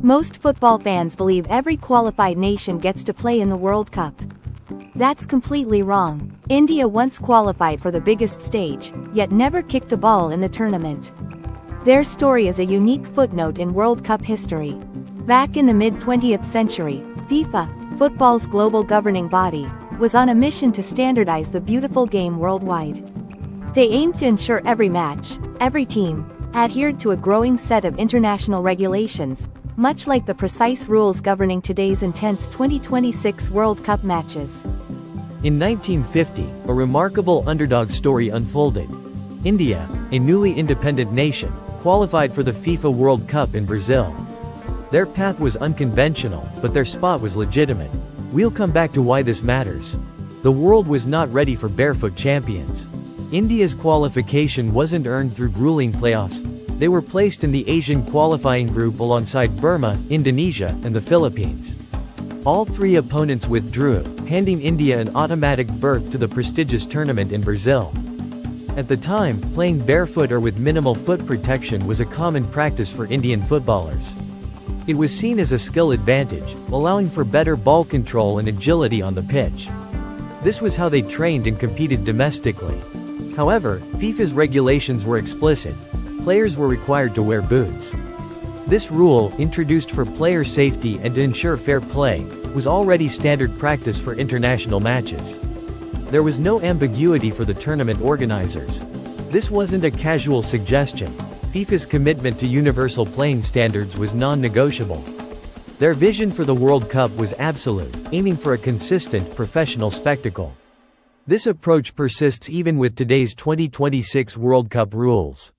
Most football fans believe every qualified nation gets to play in the World Cup. That's completely wrong. India once qualified for the biggest stage, yet never kicked a ball in the tournament. Their story is a unique footnote in World Cup history. Back in the mid-20th century, FIFA, football's global governing body, was on a mission to standardize the beautiful game worldwide. They aimed to ensure every match, every team, adhered to a growing set of international regulations, much like the precise rules governing today's intense 2026 World Cup matches. In 1950, a remarkable underdog story unfolded. India, a newly independent nation, qualified for the FIFA World Cup in Brazil. Their path was unconventional, but their spot was legitimate. We'll come back to why this matters. The world was not ready for barefoot champions. India's qualification wasn't earned through grueling playoffs. They were placed in the Asian qualifying group alongside Burma, Indonesia, and the Philippines. All three opponents withdrew, handing India an automatic berth to the prestigious tournament in Brazil. At the time, playing barefoot or with minimal foot protection was a common practice for Indian footballers. It was seen as a skill advantage, allowing for better ball control and agility on the pitch. This was how they trained and competed domestically. However, FIFA's regulations were explicit. Players were required to wear boots. This rule, introduced for player safety and to ensure fair play, was already standard practice for international matches. There was no ambiguity for the tournament organizers. This wasn't a casual suggestion. FIFA's commitment to universal playing standards was non-negotiable. Their vision for the World Cup was absolute, aiming for a consistent, professional spectacle. This approach persists even with today's 2026 World Cup rules.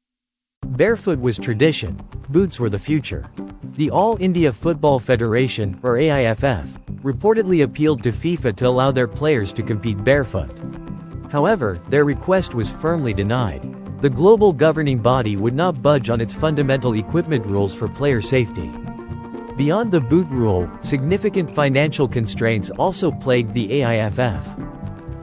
Barefoot was tradition, boots were the future. The All India Football Federation, or AIFF, reportedly appealed to FIFA to allow their players to compete barefoot. However, their request was firmly denied. The global governing body would not budge on its fundamental equipment rules for player safety. Beyond the boot rule, significant financial constraints also plagued the AIFF.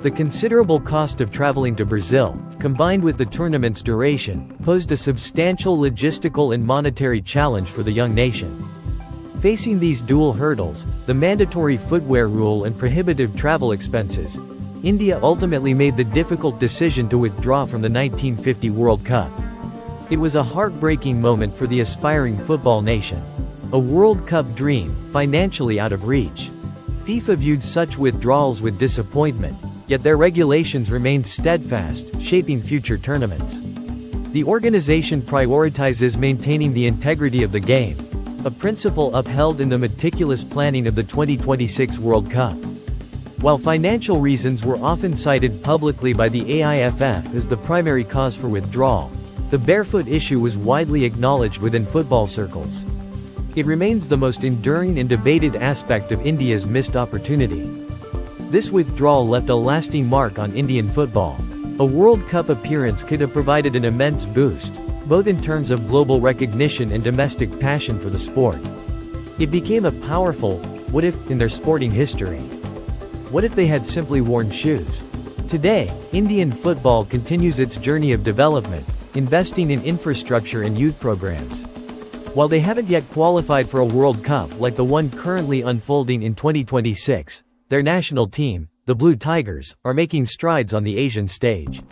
The considerable cost of traveling to Brazil, combined with the tournament's duration, posed a substantial logistical and monetary challenge for the young nation. Facing these dual hurdles, the mandatory footwear rule and prohibitive travel expenses, India ultimately made the difficult decision to withdraw from the 1950 World Cup. It was a heartbreaking moment for the aspiring football nation. A World Cup dream, financially out of reach. FIFA viewed such withdrawals with disappointment, yet their regulations remained steadfast, shaping future tournaments. The organization prioritizes maintaining the integrity of the game, a principle upheld in the meticulous planning of the 2026 World Cup. While financial reasons were often cited publicly by the AIFF as the primary cause for withdrawal, the barefoot issue was widely acknowledged within football circles. It remains the most enduring and debated aspect of India's missed opportunity. This withdrawal left a lasting mark on Indian football. A World Cup appearance could have provided an immense boost, both in terms of global recognition and domestic passion for the sport. It became a powerful what if in their sporting history. What if they had simply worn shoes? Today, Indian football continues its journey of development, investing in infrastructure and youth programs. While they haven't yet qualified for a World Cup like the one currently unfolding in 2026, their national team, the Blue Tigers, are making strides on the Asian stage.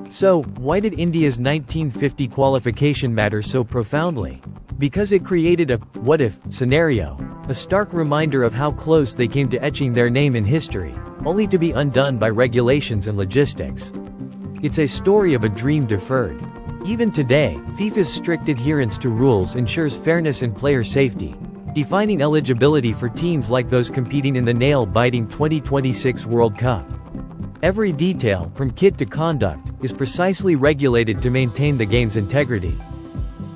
So, why did India's 1950 qualification matter so profoundly? Because it created a what-if scenario, a stark reminder of how close they came to etching their name in history, only to be undone by regulations and logistics. It's a story of a dream deferred. Even today, FIFA's strict adherence to rules ensures fairness and player safety, defining eligibility for teams like those competing in the nail-biting 2026 World Cup. Every detail, from kit to conduct, is precisely regulated to maintain the game's integrity.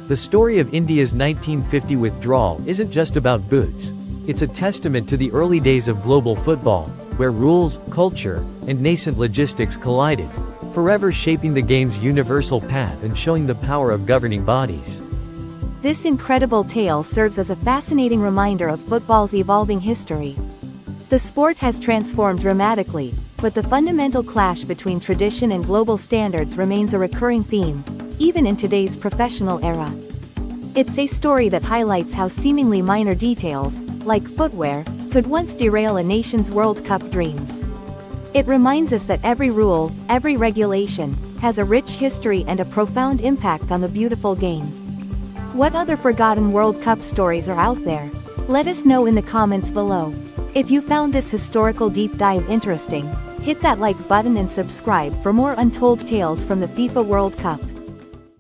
The story of India's 1950 withdrawal isn't just about boots. It's a testament to the early days of global football, where rules, culture, and nascent logistics collided, forever shaping the game's universal path and showing the power of governing bodies. This incredible tale serves as a fascinating reminder of football's evolving history. The sport has transformed dramatically, but the fundamental clash between tradition and global standards remains a recurring theme, even in today's professional era. It's a story that highlights how seemingly minor details, like footwear, could once derail a nation's World Cup dreams. It reminds us that every rule, every regulation, has a rich history and a profound impact on the beautiful game. What other forgotten World Cup stories are out there? Let us know in the comments below. If you found this historical deep dive interesting, hit that like button and subscribe for more untold tales from the FIFA World Cup.